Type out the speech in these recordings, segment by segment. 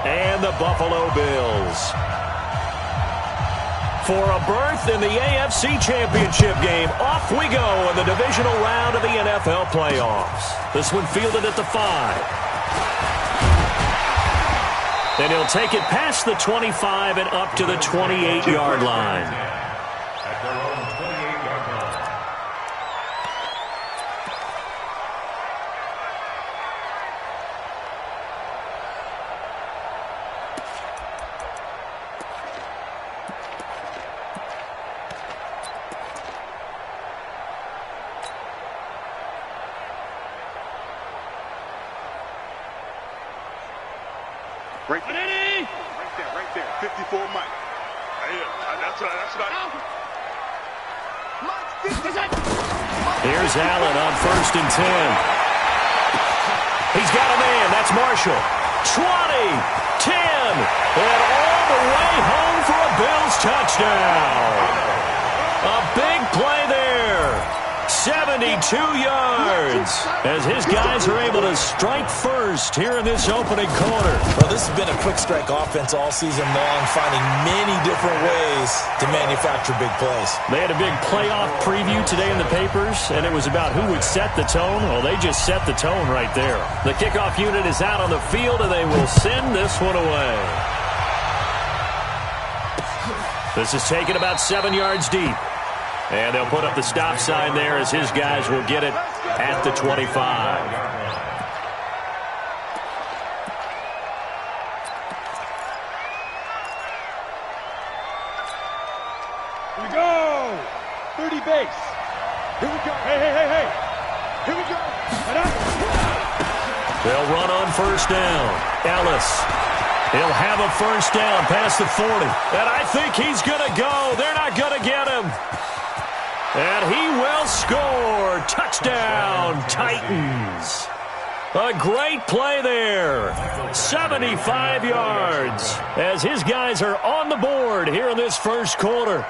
and the Buffalo Bills. For a berth in the AFC Championship game, off we go in the divisional round of the NFL playoffs. This one fielded at the 5. And he'll take it past the 25 and up to the 28-yard line. Right there, 54 Mike. That's right. Here's Allen on 1st and 10. He's got a man. That's Marshall. 20, 10, and all the way home for a Bills touchdown. A big play there. 72 yards as his guys are able to strike first here in this opening quarter. Well, this has been a quick strike offense all season long, finding many different ways to manufacture big plays. They had a big playoff preview today in the papers, and it was about who would set the tone. Well, they just set the tone right there. The kickoff unit is out on the field, and they will send this one away. This is taken about 7 yards deep. And they'll put up the stop sign there as his guys will get it at the 25. Here we go. 30 base. Here we go. Hey. Here we go. They'll run on 1st down. Ellis. He'll have a 1st down past the 40. And I think he's going to go. They're not going to get him. And he will score. Touchdown, Titans. A great play there. 75 yards as his guys are on the board here in this first quarter.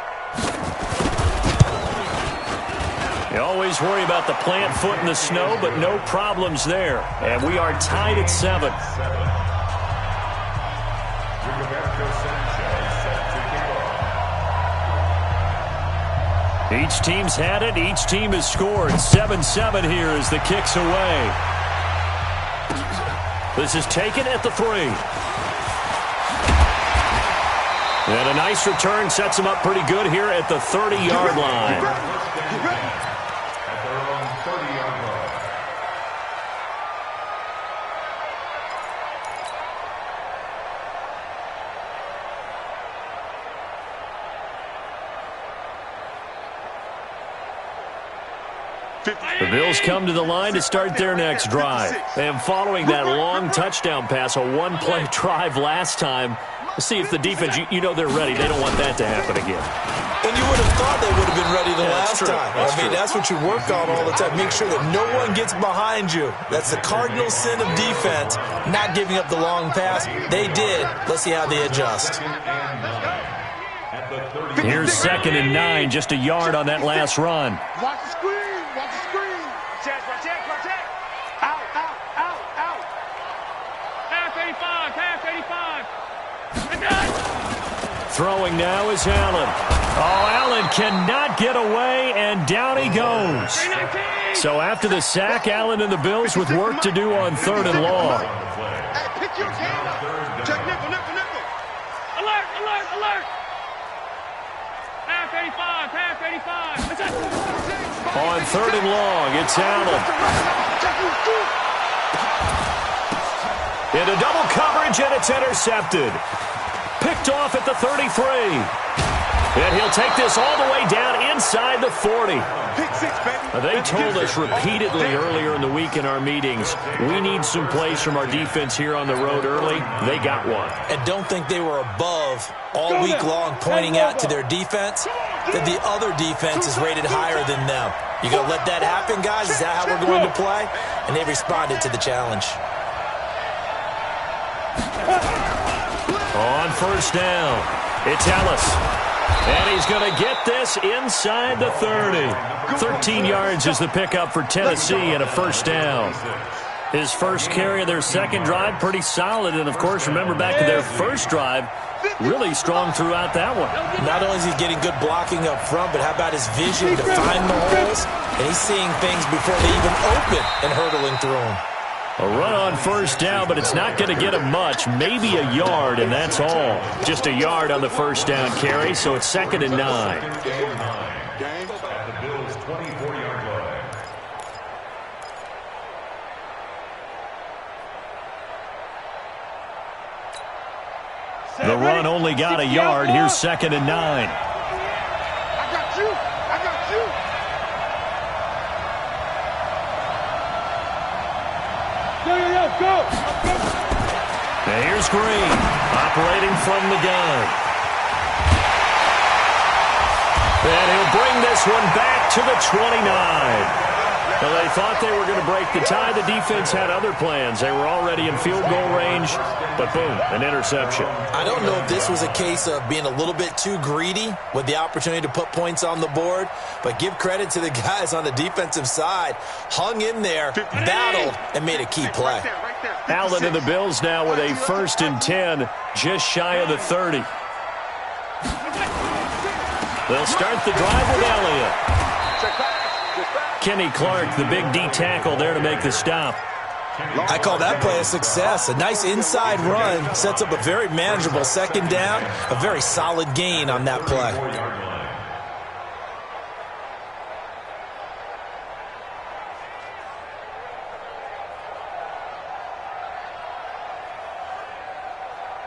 You always worry about the plant foot in the snow, but no problems there. And we are tied at 7. Each team's had it. Each team has scored. 7-7 here as the kick's away. This is taken at the 3. And a nice return sets them up pretty good here at the 30-yard line. The Bills come to the line to start their next drive. And following that long touchdown pass, a one-play drive last time, let's see if the defense, you know they're ready. They don't want that to happen again. And you would have thought they would have been ready the last time. That's what you work on all the time. Make sure that no one gets behind you. That's the cardinal sin of defense, not giving up the long pass. They did. Let's see how they adjust. Here's 2nd and 9, just a yard on that last run. Watch the screen. Protect. Out. Half 85. Throwing now is Allen. Oh, Allen cannot get away, and down he goes. So after the sack, Allen and the Bills with work to do on 3rd and long. Pick your hand up. Check nickel. Alert. Half 85. On 3rd and long, it's Allen. Into double coverage, and it's intercepted. Picked off at the 33. And he'll take this all the way down inside the 40. They told us repeatedly earlier in the week in our meetings, we need some plays from our defense here on the road early. They got one. And don't think they were above all week long pointing out to their defense that the other defense is rated higher than them. You going to let that happen, guys? Is that how we're going to play? And they responded to the challenge. On 1st down, it's Ellis. And he's going to get this inside the 30. 13 yards is the pickup for Tennessee and a 1st down. His first carry of their second drive, pretty solid. And, of course, remember back to their first drive, really strong throughout that one. Not only is he getting good blocking up front, but how about his vision to find the holes? And he's seeing things before they even open and hurtling through them. A run on first down, but it's not going to get him much. Maybe a yard, and that's all. Just a yard on the first down carry, so it's 2nd and 9. The run only got a yard. Here's 2nd and 9. I got you. I got you. Yo, go. Now here's Green, operating from the gun. And he'll bring this one back to the 29. Well, they thought they were going to break the tie. The defense had other plans. They were already in field goal range, but boom, an interception. I don't know if this was a case of being a little bit too greedy with the opportunity to put points on the board, but give credit to the guys on the defensive side. Hung in there, battled, and made a key play. Allen and the Bills now with a 1st and 10, just shy of the 30. They'll start the drive with Elliott. Kenny Clark, the big D tackle there to make the stop. I call that play a success. A nice inside run sets up a very manageable 2nd down, a very solid gain on that play.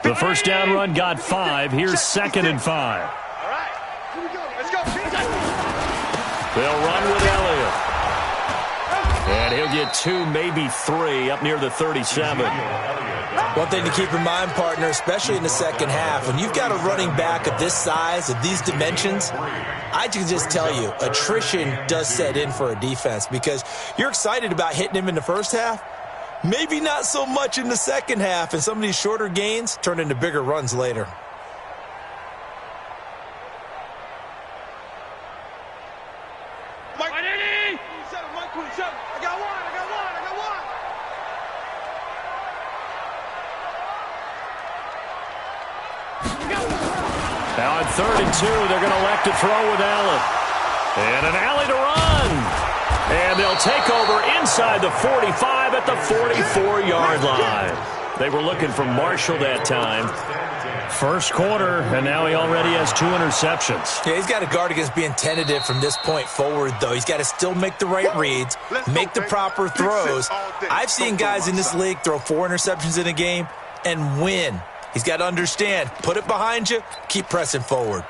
The first down run got 5. Here's 2nd and 5. All right. Here we go. Let's go. They'll run with Elliott. And he'll get 2, maybe 3, up near the 37. One thing to keep in mind, partner, especially in the second half, when you've got a running back of this size, of these dimensions, I can just tell you, attrition does set in for a defense because you're excited about hitting him in the first half. Maybe not so much in the second half, and some of these shorter gains turn into bigger runs later. Now on 3rd and 2, they're going to elect to throw with Allen. And an alley to run. And they'll take over inside the 45 at the 44-yard line. They were looking for Marshall that time. First quarter, and now he already has 2 interceptions. Yeah, he's got to guard against being tentative from this point forward, though. He's got to still make the right reads, make the proper throws. I've seen guys in this league throw 4 interceptions in a game and win. He's got to understand, put it behind you, keep pressing forward.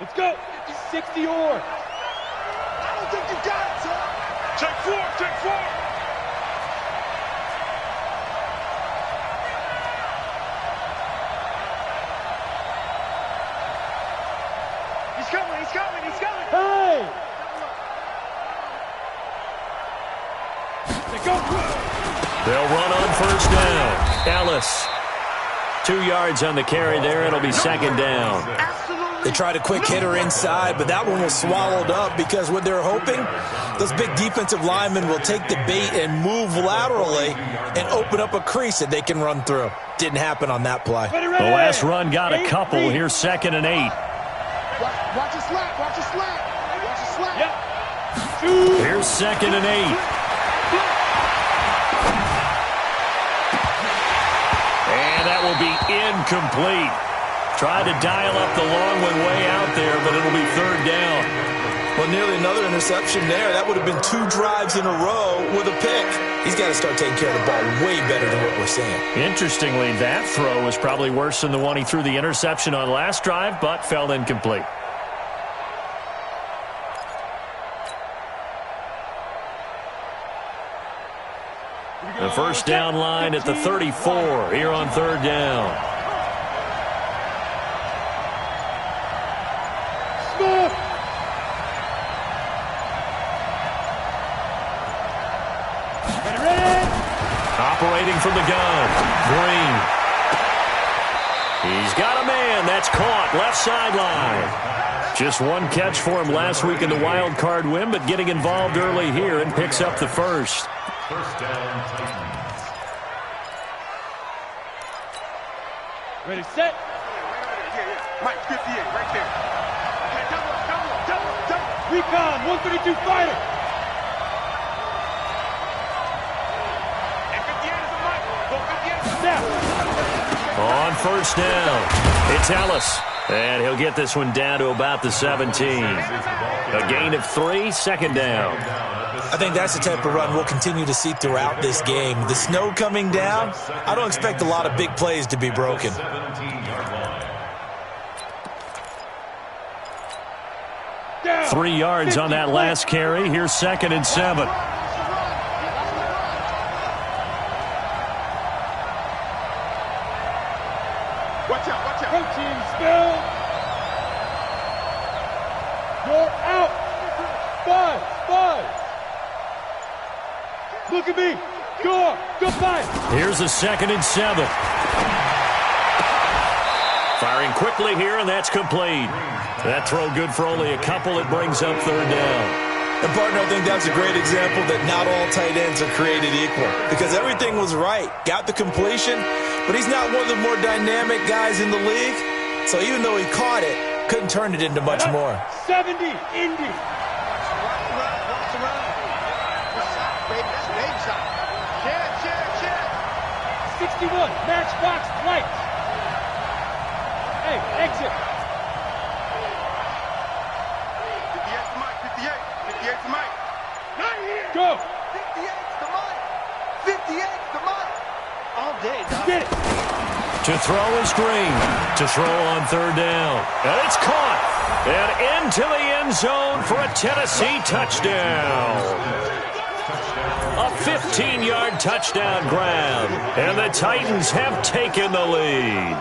Let's go. 60 or. I don't think you got it, sir. Take 4. Take 4. He's coming. He's coming. He's coming. Hey. They'll run on first down. Ellis, 2 yards on the carry there. It'll be 2nd down. They tried a quick hitter inside, but that one was swallowed up because what they're hoping, those big defensive linemen will take the bait and move laterally and open up a crease that they can run through. Didn't happen on that play. The last run got a couple. Here's 2nd and 8. Watch your slap. Watch your slap. Watch your slap. Yep. Here's 2nd and 8. And that will be incomplete. Tried to dial up the long one way out there, but it'll be 3rd down. Well, nearly another interception there. That would have been 2 drives in a row with a pick. He's got to start taking care of the ball way better than what we're seeing. Interestingly, that throw was probably worse than the one he threw the interception on last drive, but fell incomplete. The first down line at the 34 here on 3rd down. Operating from the gun, Green. He's got a a man. That's caught. Left sideline. Just one catch for him last week in the wild card win, but getting involved early here and picks up the first. First down, Titans. Ready, set. Mike, 58, right there. Double. Recon, 132 fighter. And 58 is a Mike. 58 is a snap. On first down, it's Ellis. And he'll get this one down to about the 17. A gain of 3, second down. I think that's the type of run we'll continue to see throughout this game. The snow coming down, I don't expect a lot of big plays to be broken. 3 yards on that last carry. Here's 2nd and 7. Watch out. Protein spill. You're out. 5. Look at me. Go 5. Here's a 2nd and 7. Firing quickly here, and that's complete. That throw good for only a couple. It brings up 3rd down. And, partner, I think that's a great example that not all tight ends are created equal because everything was right. Got the completion, but he's not one of the more dynamic guys in the league. So even though he caught it, couldn't turn it into much more. 70, Indy. 61, matchbox right. Hey, exit. 58 to Mike, 58 to Mike. Not here. Go. 58 to Mike. 58 to Mike. All day, dog. Get it. To throw is Green. To throw on 3rd down. And it's caught. And into the end zone for a Tennessee touchdown. A 15-yard touchdown grab. And the Titans have taken the lead.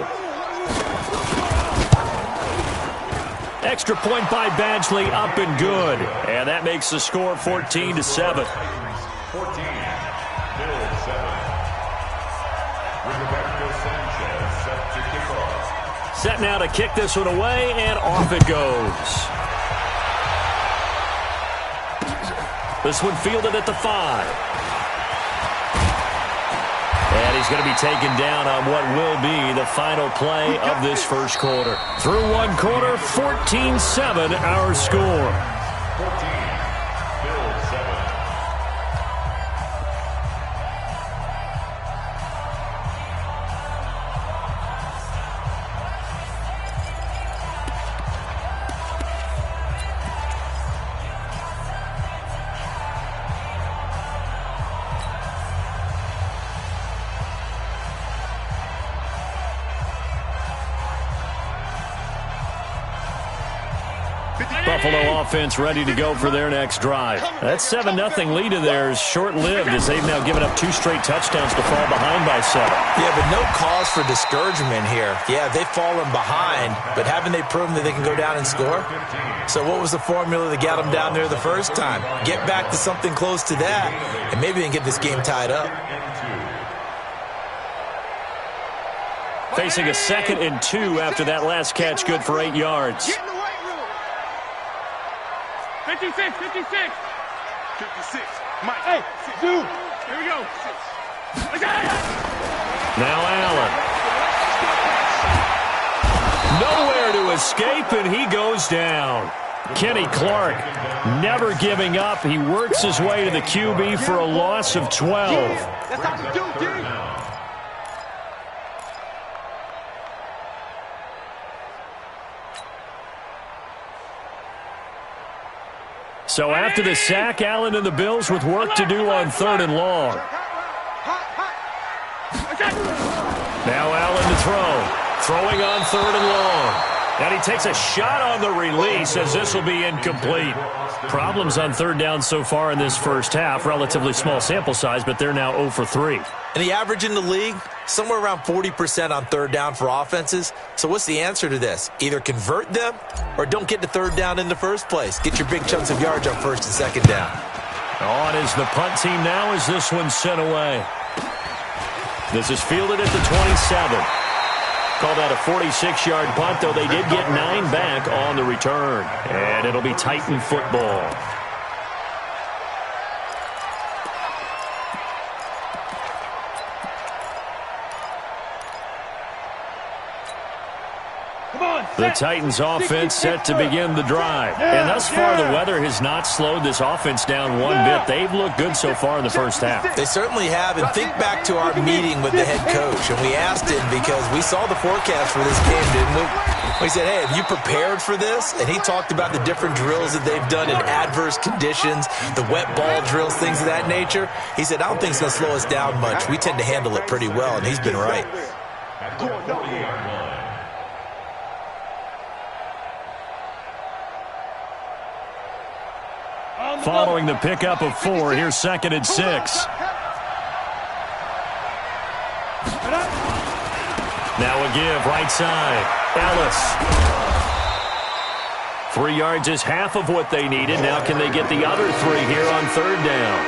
Extra point by Badgley, up and good. And that makes the score 14 to 7. 14. Set now to kick this one away, and off it goes. This one fielded at the 5. And he's going to be taken down on what will be the final play of this first quarter. Through one quarter, 14-7 our score. 14. Bills 7. Buffalo offense ready to go for their next drive. That 7-0 lead of theirs short-lived as they've now given up 2 straight touchdowns to fall behind by 7. Yeah, but no cause for discouragement here. Yeah, they've fallen behind, but haven't they proven that they can go down and score? So what was the formula that got them down there the first time? Get back to something close to that, and maybe they can get this game tied up. Facing a 2nd and 2 after that last catch, good for 8 yards. 56. Mike. Hey, dude. Here we go. Now Allen. Nowhere to escape, and he goes down. Kenny Clark never giving up. He works his way to the QB for a loss of 12. That's how you do, dude. So after the sack, Allen and the Bills with work to do on 3rd and long. Now Allen to throw. Throwing on 3rd and long. And he takes a shot on the release as this will be incomplete. Problems on 3rd down so far in this first half. Relatively small sample size, but they're now 0 for 3. And the average in the league, somewhere around 40% on 3rd down for offenses. So what's the answer to this? Either convert them or don't get to 3rd down in the first place. Get your big chunks of yards on 1st and 2nd down. On is the punt team now as this one's sent away. This is fielded at the 27. Called out a 46-yard punt, though they did get 9 back on the return. And it'll be Titan football. The Titans offense set to begin the drive. And thus far, the weather has not slowed this offense down one bit. They've looked good so far in the first half. They certainly have. And think back to our meeting with the head coach. And we asked him because we saw the forecast for this game, didn't we? We said, hey, have you prepared for this? And he talked about the different drills that they've done in adverse conditions, the wet ball drills, things of that nature. He said, I don't think it's going to slow us down much. We tend to handle it pretty well, and he's been right. Following the pickup of 4, here's 2nd and 6. Now a give, right side. Ellis. 3 yards is half of what they needed. Now can they get the other 3 here on 3rd down?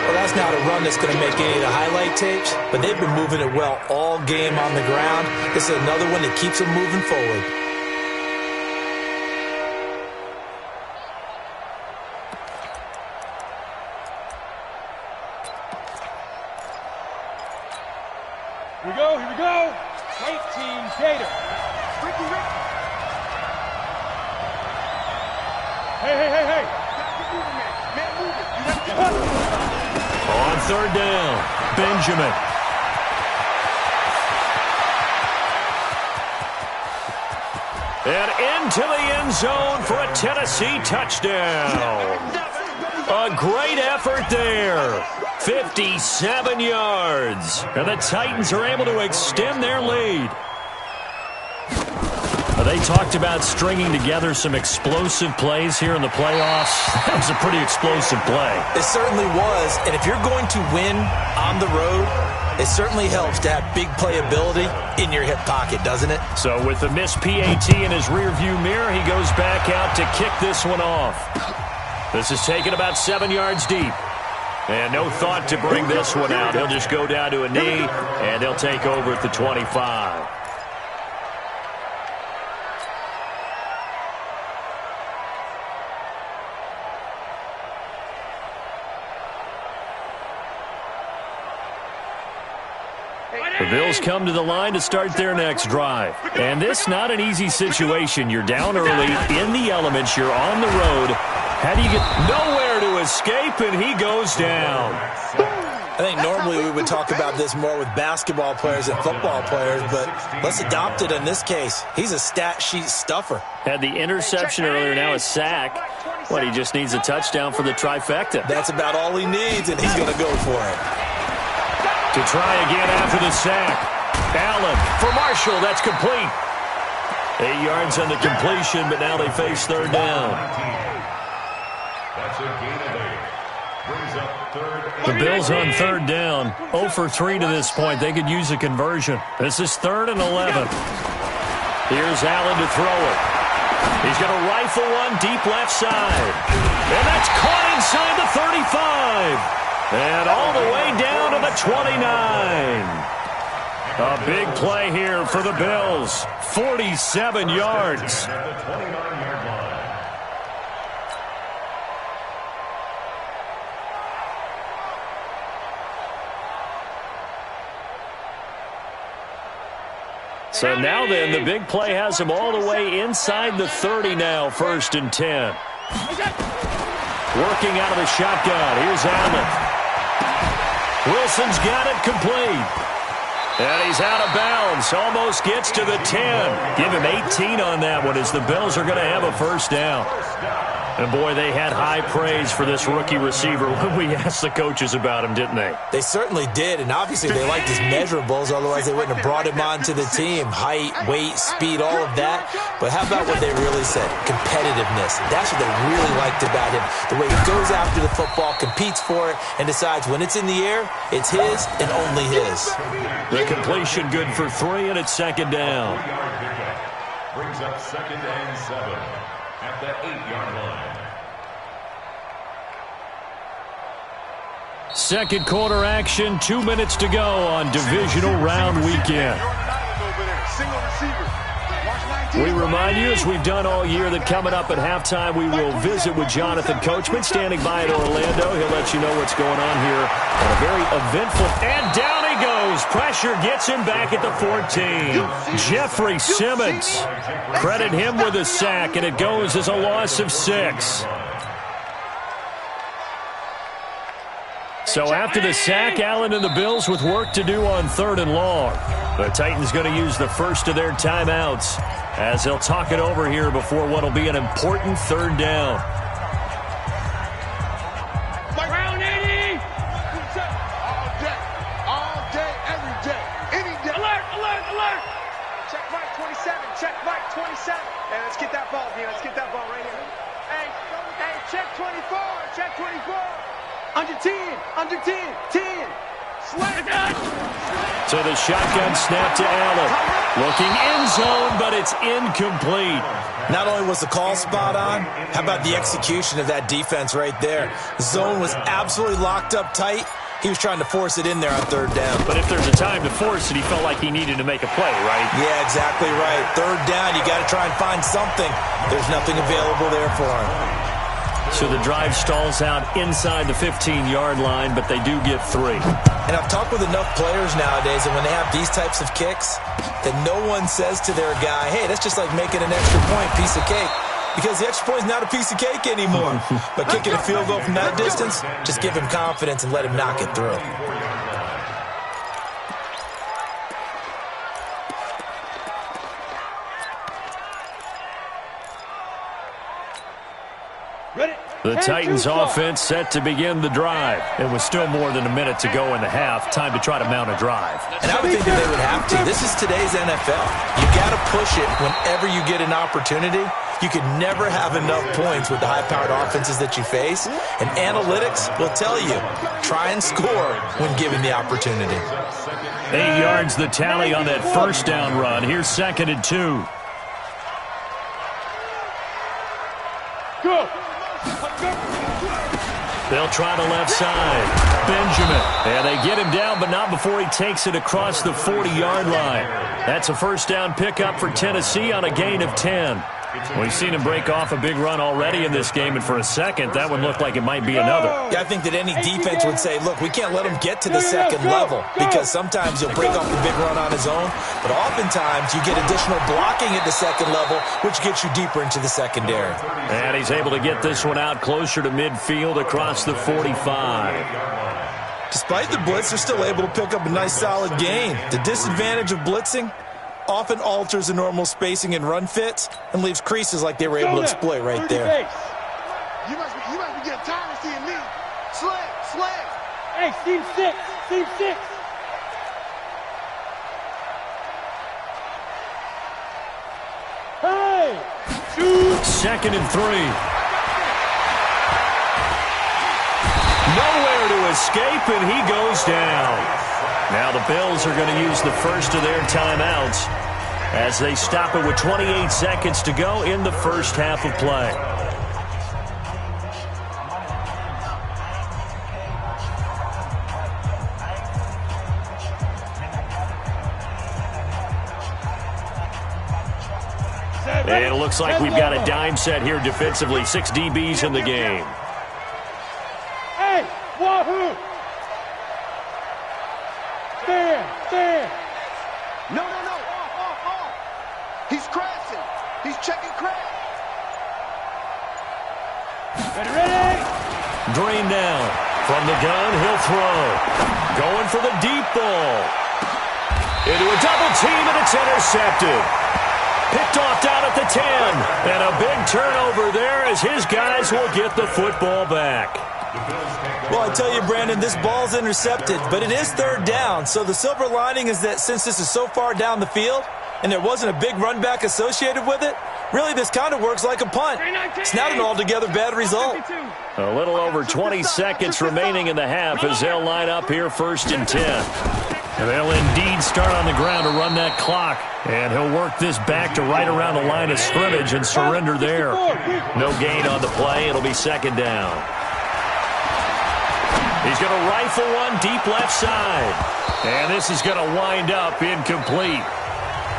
Well, that's not a run that's going to make any of the highlight tapes, but they've been moving it well all game on the ground. This is another one that keeps them moving forward. Here we go. Great team, Gator. Ricky. Hey. Man, move it. You have to On 3rd down, Benjamin. And into the end zone for a Tennessee touchdown. A great effort there. 57 yards. And the Titans are able to extend their lead. They talked about stringing together some explosive plays here in the playoffs. That was a pretty explosive play. It certainly was. And if you're going to win on the road, it certainly helps to have big playability in your hip pocket, doesn't it? So with the missed PAT in his rearview mirror, he goes back out to kick this one off. This is taken about 7 yards deep. And no thought to bring this one out. He'll just go down to a knee, and they'll take over at the 25. The Bills come to the line to start their next drive. And this not an easy situation. You're down early, in the elements, you're on the road. How do you get nowhere to escape, and he goes down. I think normally we would talk about this more with basketball players and football players, but let's adopt it in this case. He's a stat sheet stuffer. Had the interception earlier, now a sack. What, he just needs a touchdown for the trifecta. That's about all he needs, and he's going to go for it. To try again after the sack. Allen for Marshall. That's complete. 8 yards on the completion, but now they face 3rd down. That's a gain of 8. Brings up 3rd. The Bills on 3rd down. 0 for 3 to this point. They could use a conversion. This is 3rd and 11. Here's Allen to throw it. He's going to rifle one deep left side. And that's caught inside the 35. And all the way down to the 29. A big play here for the Bills. 47 yards. So now then, the big play has him all the way inside the 30 now, 1st and 10. Working out of the shotgun. Here's Allen. Wilson's got it complete. And he's out of bounds. Almost gets to the 10. Give him 18 on that one as the Bills are going to have a 1st down. And, boy, they had high praise for this rookie receiver when we asked the coaches about him, didn't they? They certainly did, and obviously they liked his measurables, otherwise they wouldn't have brought him onto the team. Height, weight, speed, all of that. But how about what they really said? Competitiveness. That's what they really liked about him. The way he goes after the football, competes for it, and decides when it's in the air, it's his and only his. The completion good for 3, and it's 2nd down. Brings up 2nd and 7 at the 8-yard line. Second quarter action, 2 minutes to go on divisional round weekend. Single receiver. Watch 19. We remind you, as we've done all year, that coming up at halftime, we will visit with Jonathan Coachman, standing by in Orlando. He'll let you know what's going on here on a very eventful. And down he goes. Pressure gets him back at the 14. Jeffrey Simmons. Credit him with a sack, and it goes as a loss of 6. So after the sack, Allen and the Bills with work to do on 3rd and long. The Titans going to use the first of their timeouts as they'll talk it over here before what will be an important 3rd down. Round 80! All day, every day, any day. Alert, alert, alert! Check Mike 27, check Mike 27. Hey, let's get that ball, D. Let's get that ball right here. Hey, check 24, check 24. Under 10, under 10, 10. So the shotgun snap to Allen. Looking end zone, but it's incomplete. Not only was the call spot on, how about the execution of that defense right there? The zone was absolutely locked up tight. He was trying to force it in there on 3rd down. But if there's a time to force it, he felt like he needed to make a play, right? Yeah, exactly right. 3rd down, you got to try and find something. There's nothing available there for him. So the drive stalls out inside the 15-yard line, but they do get 3. And I've talked with enough players nowadays, and when they have these types of kicks, that no one says to their guy, hey, that's just like making an extra point, piece of cake. Because the extra point is not a piece of cake anymore. But kicking a field goal from that distance, just give him confidence and let him knock it through. The Titans offense set to begin the drive. It was still more than a minute to go in the half. Time to try to mount a drive. And I would think that they would have to. This is today's NFL. You got to push it whenever you get an opportunity. You can never have enough points with the high-powered offenses that you face. And analytics will tell you, try and score when given the opportunity. 8 yards the tally on that 1st down run. Here's 2nd and 2. Go. They'll try the left side. Benjamin. And they get him down, but not before he takes it across the 40-yard line. That's a 1st down pickup for Tennessee on a gain of 10. We've seen him break off a big run already in this game, and for a second, that one looked like it might be another. Yeah, I think that any defense would say, look, we can't let him get to the 2nd level, because sometimes he'll break off a big run on his own, but oftentimes you get additional blocking at the 2nd level, which gets you deeper into the secondary. And he's able to get this one out closer to midfield across the 45. Despite the blitz, they're still able to pick up a nice solid gain. The disadvantage of blitzing often alters the normal spacing and run fits and leaves creases like they were able to exploit right there. You must be getting tired of seeing me. Slam. Hey, team 6. Team 6. Hey. 2nd and 3. Nowhere to escape, and he goes down. Now the Bills are going to use the first of their timeouts as they stop it with 28 seconds to go in the 1st half of play. And it looks like we've got a dime set here defensively. 6 DBs in the game. Hey, wahoo! Stand. No. Off. He's crashing. He's checking crash. Ready? Green down. From the gun, he'll throw. Going for the deep ball. Into a double team, and it's intercepted. Picked off down at the 10. And a big turnover there as his guys will get the football back. Well, I tell you, Brandon, this ball's intercepted, but it is 3rd down. So the silver lining is that since this is so far down the field and there wasn't a big run back associated with it, really this kind of works like a punt. It's not an altogether bad result. A little over 20 seconds remaining in the half as they'll line up here 1st and 10. And they'll indeed start on the ground to run that clock. And he'll work this back to right around the line of scrimmage and surrender there. No gain on the play. It'll be 2nd down. He's going to rifle one deep left side. And this is going to wind up incomplete.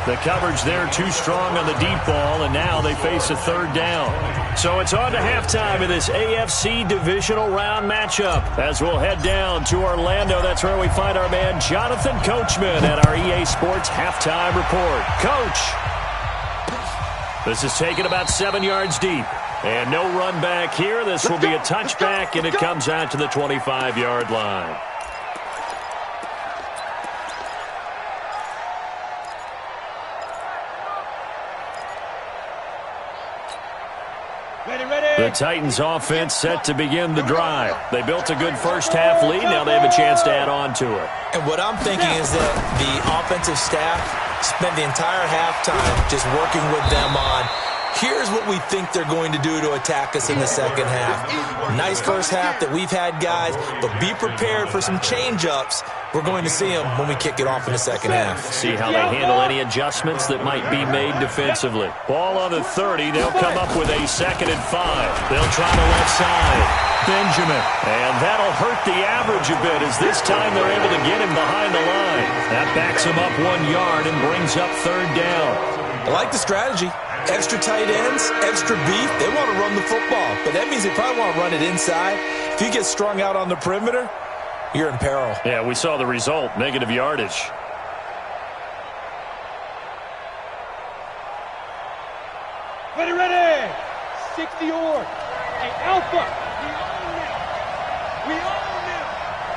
The coverage there too strong on the deep ball, and now they face a third down. So it's on to halftime in this AFC divisional round matchup. As we'll head down to Orlando, that's where we find our man Jonathan Coachman at our EA Sports Halftime Report. Coach, this is taken about 7 yards deep. And no run back here. This will be a touchback, and it comes out to the 25-yard line. The Titans offense set to begin the drive. They built a good first-half lead. Now they have a chance to add on to it. And what I'm thinking is that the offensive staff spent the entire halftime just working with them on, here's what we think they're going to do to attack us in the second half. Nice first half that we've had, guys, but be prepared for some change-ups. We're going to see them when we kick it off in the second half. See how they handle any adjustments that might be made defensively. Ball on the 30. They'll come up with a 2nd and 5. They'll try the left side. Benjamin. And that'll hurt the average a bit as this time they're able to get him behind the line. That backs him up 1 yard and brings up third down. I like the strategy. Extra tight ends, extra beef. They want to run the football, but that means they probably want to run it inside. If you get strung out on the perimeter, you're in peril. Yeah, we saw the result, negative yardage. Ready, ready. 60 or. Hey, Alpha. We own them.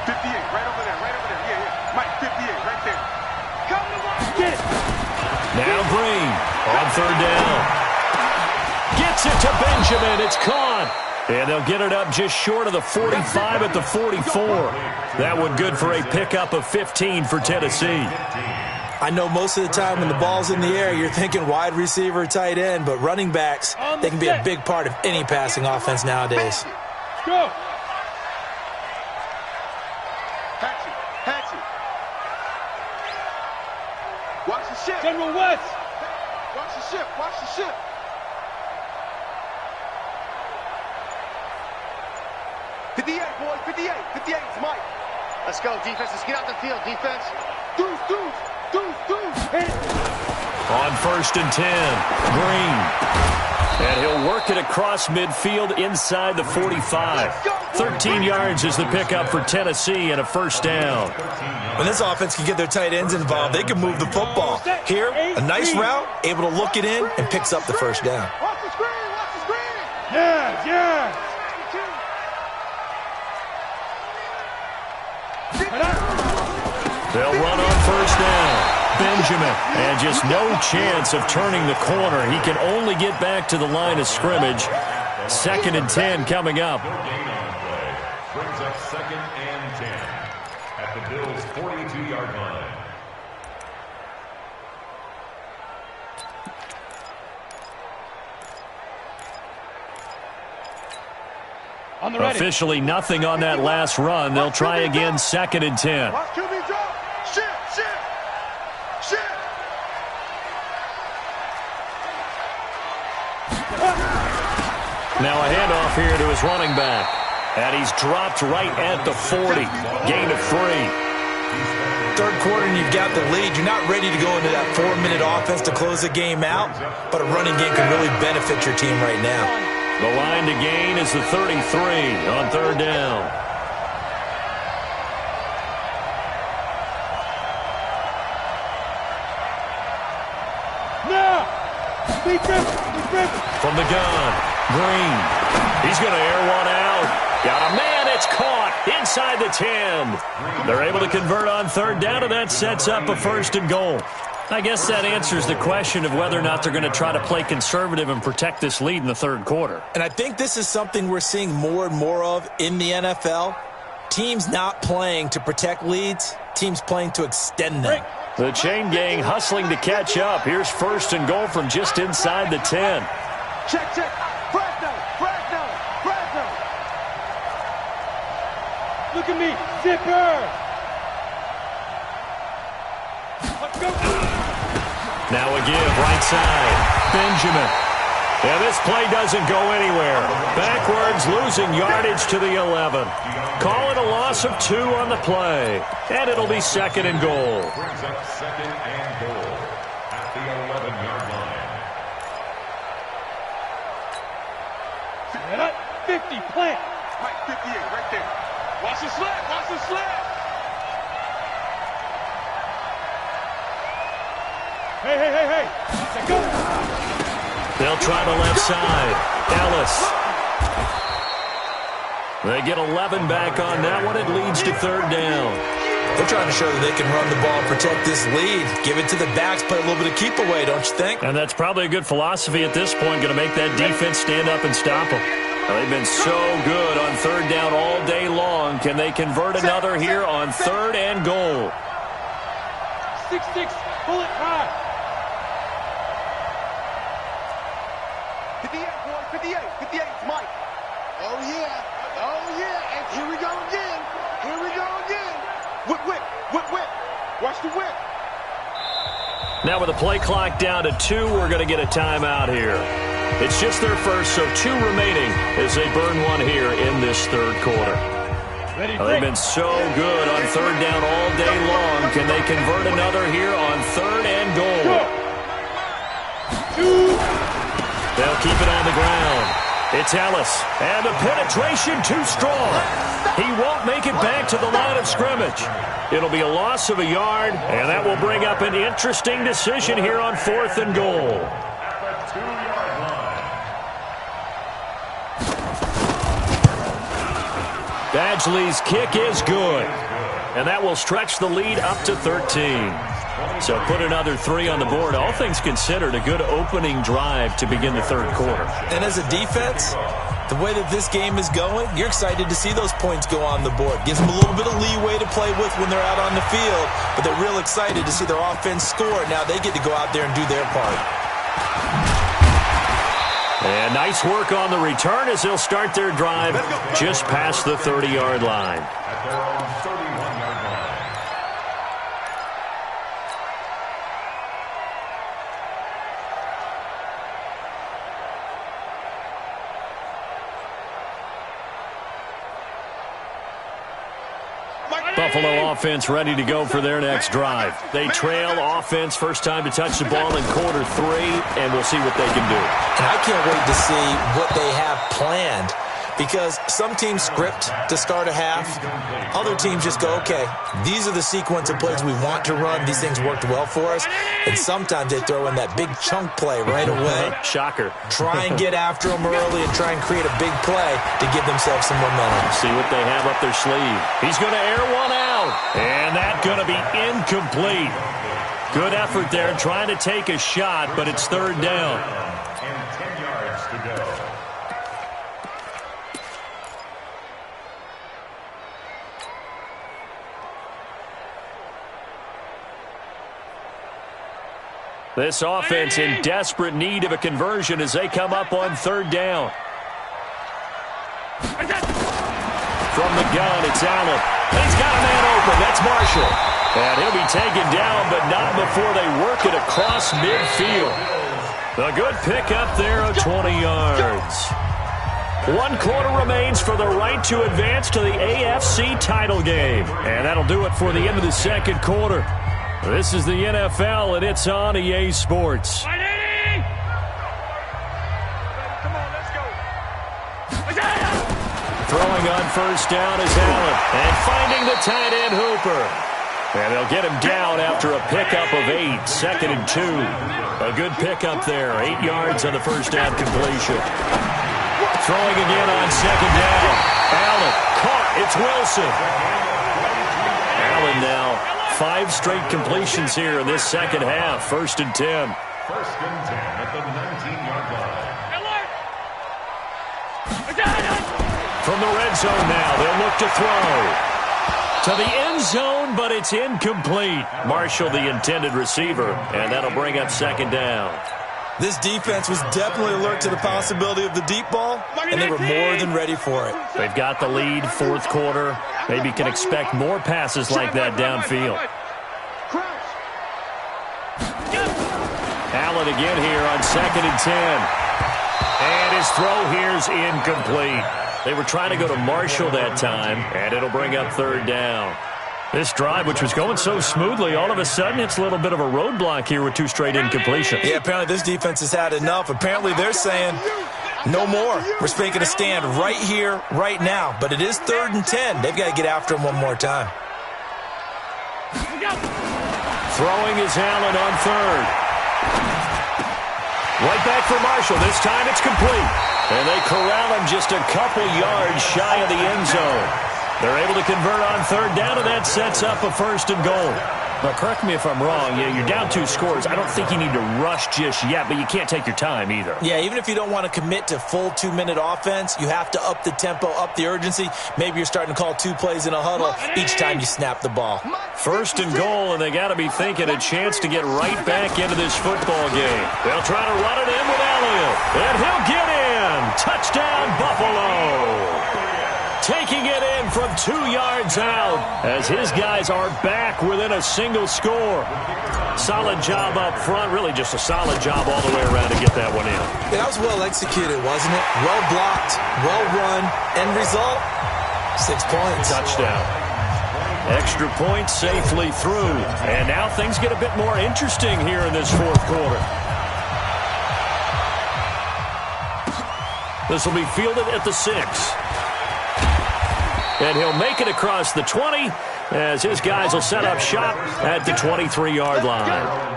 58, right over there, right over there. Yeah, yeah. Mike, 58, right there. Come to one. Get it. Now Green on third down. Gets it to Benjamin. It's caught. And they'll get it up just short of the 45 at the 44. That one good for a pickup of 15 for Tennessee. I know most of the time when the ball's in the air, you're thinking wide receiver, tight end, but running backs, they can be a big part of any passing offense nowadays. Go. Hatchet. Watch the ship. General West. Watch the ship. Watch the ship. Boys, 58 is Mike. Let's go, defense. Let's get out the field, defense. Deuce. Hit it. On 1st and 10, Green. And he'll work it across midfield inside the 45. 13 yards is the pickup for Tennessee and a first down. When this offense can get their tight ends involved, they can move the football. Here, a nice route, able to look it in, and picks up the first down. Watch the screen. Yeah. They'll run on first down. Benjamin, and just no chance of turning the corner. He can only get back to the line of scrimmage. 2nd and 10 coming up. Brings up 2nd and 10 at the Bills' 42-yard line. Officially nothing on that last run. They'll try again 2nd and 10. Watch QB drop. Shit. Now a handoff here to his running back. And he's dropped right at the 40. Gain of 3. Third quarter and you've got the lead. You're not ready to go into that 4-minute offense to close the game out, but a running game can really benefit your team right now. The line to gain is the 33 on third down. Now. From the gun, Green. He's going to air one out. Got a man. It's caught inside the 10. They're able to convert on third down, and that sets up a 1st and goal. I guess that answers the question of whether or not they're going to try to play conservative and protect this lead in the third quarter. And I think this is something we're seeing more and more of in the NFL. Teams not playing to protect leads, teams playing to extend them. The chain gang hustling to catch up. Here's 1st and goal from just inside the 10. Check. Fresno. Look at me. Zipper. Let's go. Now a give, right side. Benjamin. And this play doesn't go anywhere. Backwards, losing yardage to the 11. Call it a loss of 2 on the play. And it'll be 2nd and goal. Brings up 2nd and goal at the 11-yard line. 50, plant. Mike, 58, right there. Watch the sled, watch the sled. Hey. Let's go. They'll try the left side. Ellis. They get 11 back on that one. It leads to third down. They're trying to show that they can run the ball and protect this lead. Give it to the backs, play a little bit of keep away, don't you think? And that's probably a good philosophy at this point, going to make that defense stand up and stop them. They've been so good on third down all day long. Can they convert another here on third and goal? 6-6, pull it high. 58, boy, 58, 58, it's Mike. Oh, yeah, and here we go again. Whip. Watch the whip. Now with the play clock down to 2, we're going to get a timeout here. It's just their first, so 2 remaining as they burn one here in this third quarter. They've been so good on third down all day long. Can they convert another here on third and goal? They'll keep it on the ground. It's Ellis, and the penetration too strong. He won't make it back to the line of scrimmage. It'll be a loss of a yard, and that will bring up an interesting decision here on fourth and goal. At the 2-yard line. Badgley's kick is good, and that will stretch the lead up to 13. So put another 3 on the board. All things considered, a good opening drive to begin the third quarter. And as a defense, the way that this game is going, you're excited to see those points go on the board. Gives them a little bit of leeway to play with when they're out on the field, but they're real excited to see their offense score. Now they get to go out there and do their part. And nice work on the return as they'll start their drive just past the 30-yard line. At their own 31-yard line. Buffalo offense ready to go for their next drive. They trail offense, first time to touch the ball in quarter 3, and we'll see what they can do. And I can't wait to see what they have planned, because some teams script to start a half. Other teams just go, okay, these are the sequence of plays we want to run. These things worked well for us. And sometimes they throw in that big chunk play right away. Shocker. Try and get after them early and try and create a big play to give themselves some momentum. See what they have up their sleeve. He's going to air one out, and that's going to be incomplete. Good effort there trying to take a shot, but it's third down. And 10 yards to go. This offense in desperate need of a conversion as they come up on third down. From the gun, it's Allen. He's got a man open. That's Marshall. And he'll be taken down, but not before they work it across midfield. A good pickup there of 20 yards. 1 quarter remains for the right to advance to the AFC title game. And that'll do it for the end of the second quarter. This is the NFL, and it's on EA Sports. Come on, let's go. Throwing on first down is Allen. And finding the tight end Hooper. And they'll get him down after a pickup of 8, 2nd and 2. A good pickup there, 8 yards on the first down completion. Throwing again on second down. Allen caught. It's Wilson. Allen now 5 straight completions here in this second half. 1st and 10. 1st and 10 at the 19-yard line. From the red zone now, they'll look to throw. To the end zone, but it's incomplete. Marshall, the intended receiver, and that'll bring up second down. This defense was definitely alert to the possibility of the deep ball, and they were more than ready for it. They've got the lead, fourth quarter. Maybe can expect more passes like that downfield. Allen again here on 2nd and 10. And his throw here's incomplete. They were trying to go to Marshall that time, and it'll bring up third down. This drive, which was going so smoothly, all of a sudden it's a little bit of a roadblock here with 2 straight incompletions. Yeah, apparently this defense has had enough. Apparently they're saying no more. We're making a stand right here, right now. But it is 3rd and 10. They've got to get after him one more time. Throwing is Allen on 3rd. Right back for Marshall. This time it's complete. And they corral him just a couple yards shy of the end zone. They're able to convert on 3rd down, and that sets up a 1st and goal. Now, correct me if I'm wrong. Yeah, you're down 2 scores. I don't think you need to rush just yet, but you can't take your time either. Yeah, even if you don't want to commit to full 2-minute offense, you have to up the tempo, up the urgency. Maybe you're starting to call 2 plays in a huddle each time you snap the ball. 1st and goal, and they got to be thinking a chance to get right back into this football game. They'll try to run it in with Elliott, and he'll get in. Touchdown, Buffalo. Taking it in from 2 yards out as his guys are back within a single score. Solid job up front, really just a solid job all the way around to get that one in. Yeah, that was well executed, wasn't it? Well blocked, well run. End result, 6 points. Touchdown. Extra point safely through. And now things get a bit more interesting here in this 4th quarter. This will be fielded at the 6. And he'll make it across the 20 as his guys will set up shop at the 23-yard line.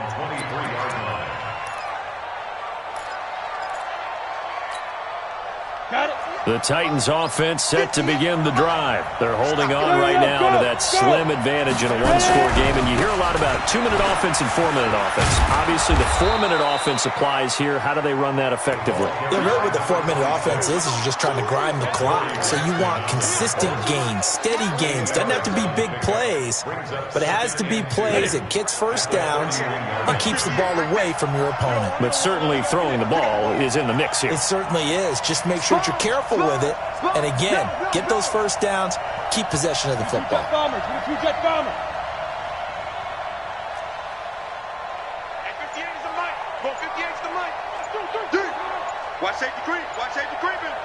The Titans offense set to begin the drive. They're holding on right now to that slim advantage in a 1-score game. And you hear a lot about 2-minute offense and 4-minute offense. Obviously, the 4-minute offense applies here. How do they run that effectively? Yeah, really what the 4-minute offense is you're just trying to grind the clock. So you want consistent gains, steady gains. Doesn't have to be big plays, but it has to be plays that gets first downs and keeps the ball away from your opponent. But certainly throwing the ball is in the mix here. It certainly is. Just make sure that you're careful with it. And again, get those first downs, keep possession of the football. Bombers, 2-jet bomber. 58 is the mic. 58 is the mic. Watch safety creep. Watch safety creeping.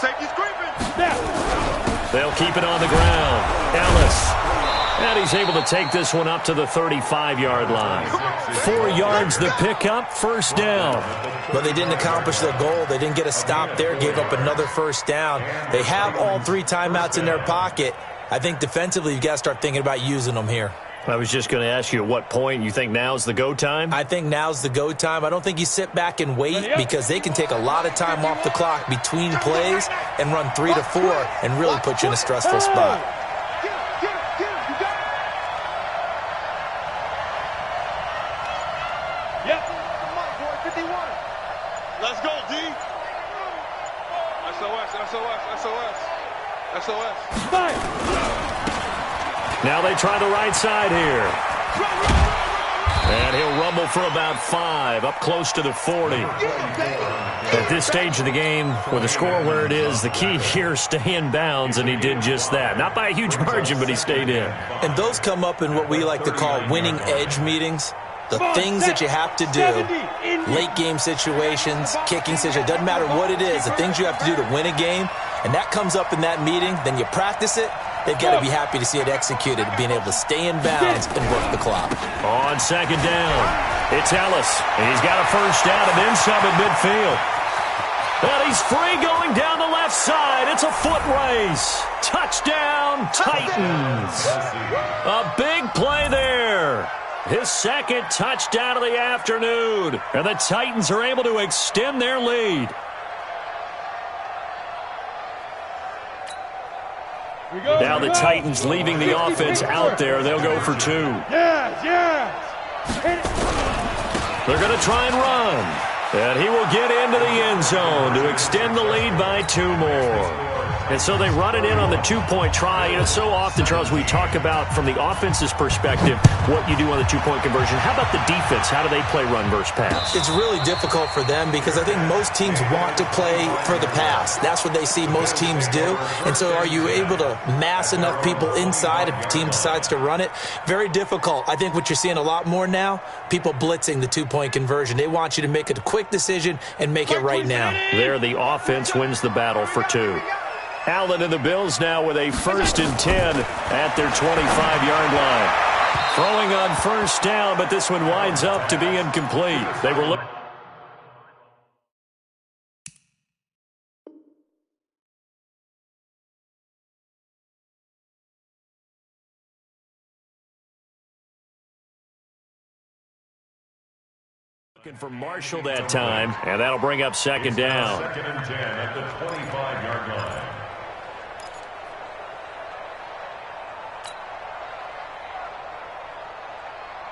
Safety's creeping. They'll keep it on the ground. Ellis. And he's able to take this one up to the 35-yard line. 4 yards the pickup, 1st down. But they didn't accomplish their goal. They didn't get a stop there, gave up another 1st down. They have all 3 timeouts in their pocket. I think defensively you've got to start thinking about using them here. I was just going to ask you at what point you think now's the go time? I think now's the go time. I don't think you sit back and wait because they can take a lot of time off the clock between plays and run 3 to 4 and really put you in a stressful spot. Let's go, D. SOS. Now they try the right side here. And he'll rumble for about 5, up close to the 40. At this stage of the game, with the score where it is, the key here, stay in bounds, and he did just that. Not by a huge margin, but he stayed in. And those come up in what we like to call winning edge meetings. The things that you have to do, late game situations, kicking situations, doesn't matter what it is, the things you have to do to win a game, and that comes up in that meeting, then you practice it, they've got to be happy to see it executed, being able to stay in bounds and work the clock. On 2nd down, it's Ellis. He's got a 1st down and then some at midfield. And he's free going down the left side. It's a foot race. Touchdown, Titans. A big play there. His 2nd touchdown of the afternoon. And the Titans are able to extend their lead. Now the Titans leaving the offense out there. They'll go for 2. They're going to try and run. And he will get into the end zone to extend the lead by 2 more. And so they run it in on the 2-point try. You know, so often, Charles, we talk about, from the offense's perspective, what you do on the 2-point conversion. How about the defense? How do they play run versus pass? It's really difficult for them because I think most teams want to play for the pass. That's what they see most teams do. And so are you able to mass enough people inside if the team decides to run it? Very difficult. I think what you're seeing a lot more now, people blitzing the 2-point conversion. They want you to make a quick decision and make it right now. There, the offense wins the battle for 2. Allen and the Bills now with a 1st and 10 at their 25-yard line. Throwing on 1st down, but this one winds up to be incomplete. They were looking for Marshall that time, and that'll bring up 2nd down. 2nd and 10 at the 25-yard line.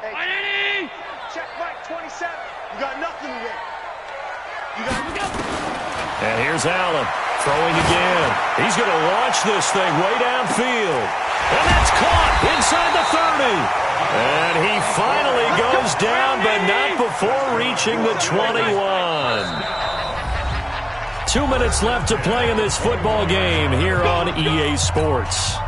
Hey, check Mike 27. You got nothing to win. You got nothing. And here's Allen throwing again. He's going to launch this thing way downfield. And that's caught inside the 30. And he finally goes down, but not before reaching the 21. 2 minutes left to play in this football game here on EA Sports.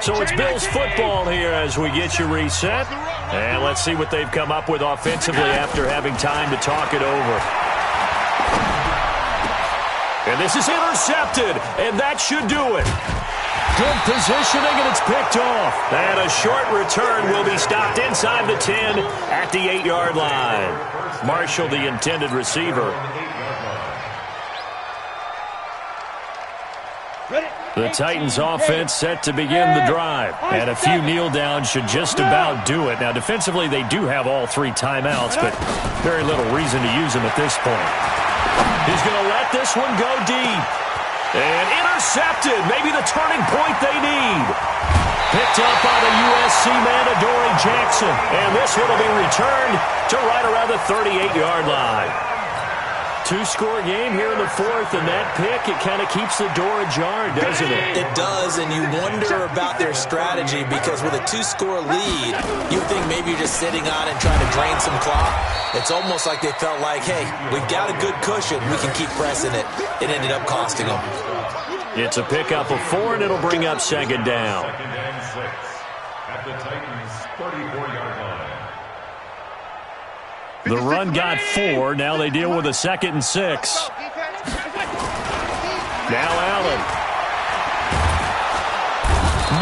So it's Bills football here as we get you reset. And let's see what they've come up with offensively after having time to talk it over. And this is intercepted, and that should do it. Good positioning, and it's picked off. And a short return will be stopped inside the 10 at the 8-yard line. Marshall, the intended receiver. The Titans offense set to begin the drive. And a few kneel downs should just about do it. Now, defensively, they do have all 3 timeouts, but very little reason to use them at this point. He's going to let this one go deep. And intercepted. Maybe the turning point they need. Picked up by the USC man, Adoree Jackson. And this one will be returned to right around the 38-yard line. 2-score game here in the 4th, and that pick, it kind of keeps the door ajar, doesn't it? It does, and you wonder about their strategy because with a 2-score lead, you think maybe you're just sitting on it and trying to drain some clock. It's almost like they felt like, hey, we've got a good cushion. We can keep pressing it. It ended up costing them. It's a pickup of 4, and it'll bring up 2nd down. 2nd and 6 at the Titans' 34-yard line. The run got 4. Now they deal with a 2nd and 6. Now Allen.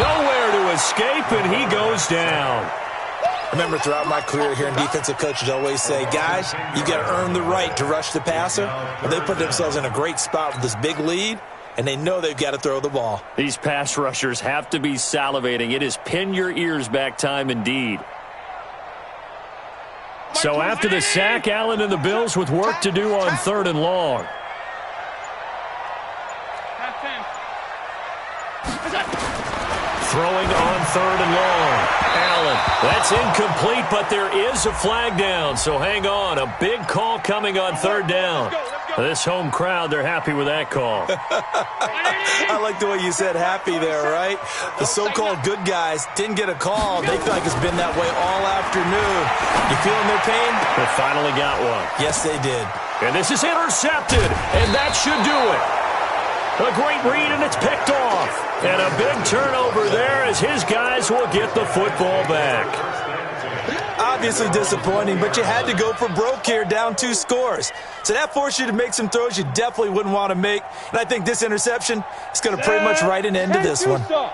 Nowhere to escape, and he goes down. I remember throughout my career hearing defensive coaches always say, guys, you got to earn the right to rush the passer. Well, they put themselves in a great spot with this big lead, and they know they've got to throw the ball. These pass rushers have to be salivating. It is pin your ears back time indeed. So after the sack, Allen and the Bills with work to do on 3rd and long. Throwing on 3rd and long. Allen, that's incomplete, but there is a flag down, so hang on. A big call coming on 3rd down. This home crowd, they're happy with that call. I like the way you said happy there, right? The so-called good guys didn't get a call. They feel like it's been that way all afternoon. You feeling their pain? They finally got one. Yes, they did. And this is intercepted, and that should do it. A great read, and it's picked off. And a big turnover there as his guys will get the football back. Obviously disappointing, but you had to go for broke here, down 2 scores. So that forced you to make some throws you definitely wouldn't want to make. And I think this interception is going to pretty much write an end to this one. Hey,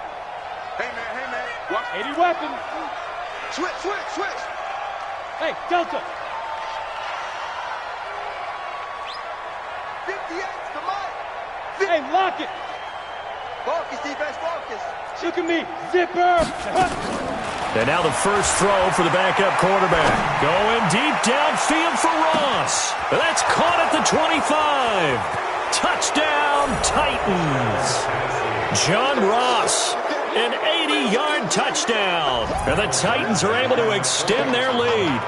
man. Watch 80 weapons. Switch. Hey, Delta. 58, come on. Hey, lock it. Focus, defense, focus. Look at me. Zipper. And now the first throw for the backup quarterback. Going deep downfield for Ross. That's caught at the 25. Touchdown, Titans. John Ross, an 80-yard touchdown. And the Titans are able to extend their lead.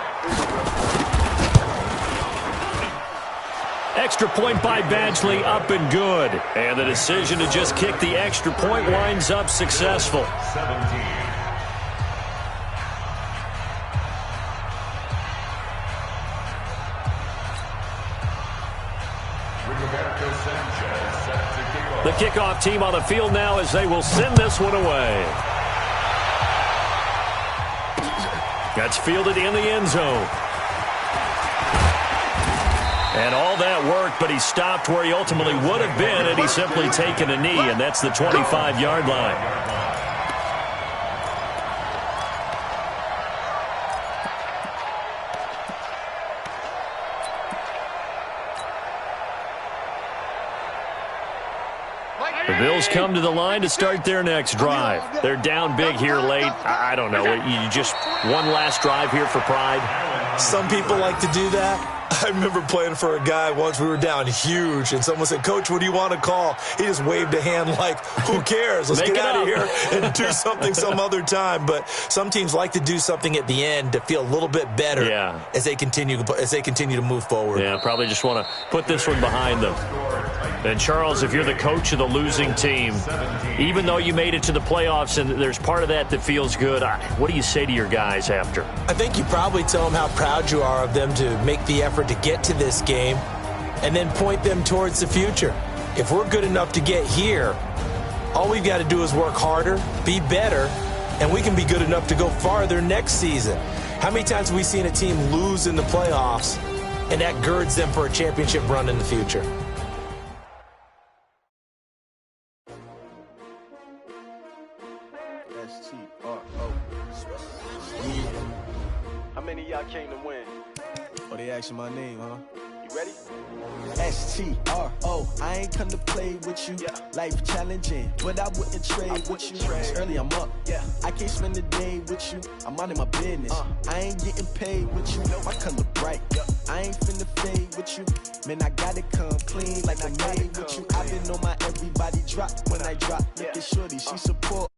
Extra point by Badgley, up and good. And the decision to just kick the extra point winds up successful. 17. The kickoff team on the field now as they will send this one away. That's fielded in the end zone. And all that work, but he stopped where he ultimately would have been had he simply taken a knee, and that's the 25-yard line. The Bills come to the line to start their next drive. They're down big here late. I don't know. You just one last drive here for pride? Some people like to do that. I remember playing for a guy once. We were down huge, and someone said, "Coach, what do you want to call?" He just waved a hand like, who cares? Let's get out of here and do something some other time. But some teams like to do something at the end to feel a little bit better as they continue to move forward. Yeah, probably just want to put this one behind them. And, Charles, if you're the coach of the losing team, even though you made it to the playoffs and there's part of that feels good, what do you say to your guys after? I think you probably tell them how proud you are of them to make the effort to get to this game and then point them towards the future. If we're good enough to get here, all we've got to do is work harder, be better, and we can be good enough to go farther next season. How many times have we seen a team lose in the playoffs, and that girds them for a championship run in the future? How many of y'all came to win? Oh, they asking my name, huh? You ready? S-T-R-O, I ain't come to play with you. Life challenging, but I wouldn't trade with you. It's early, I'm up. I can't spend the day with you. I'm out of my business. I ain't getting paid with you. My color bright. I ain't finna fade with you. Man, I gotta come clean like I made with you. I've been on my everybody drop when I drop. Look at shorty, she support.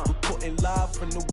Reporting live from the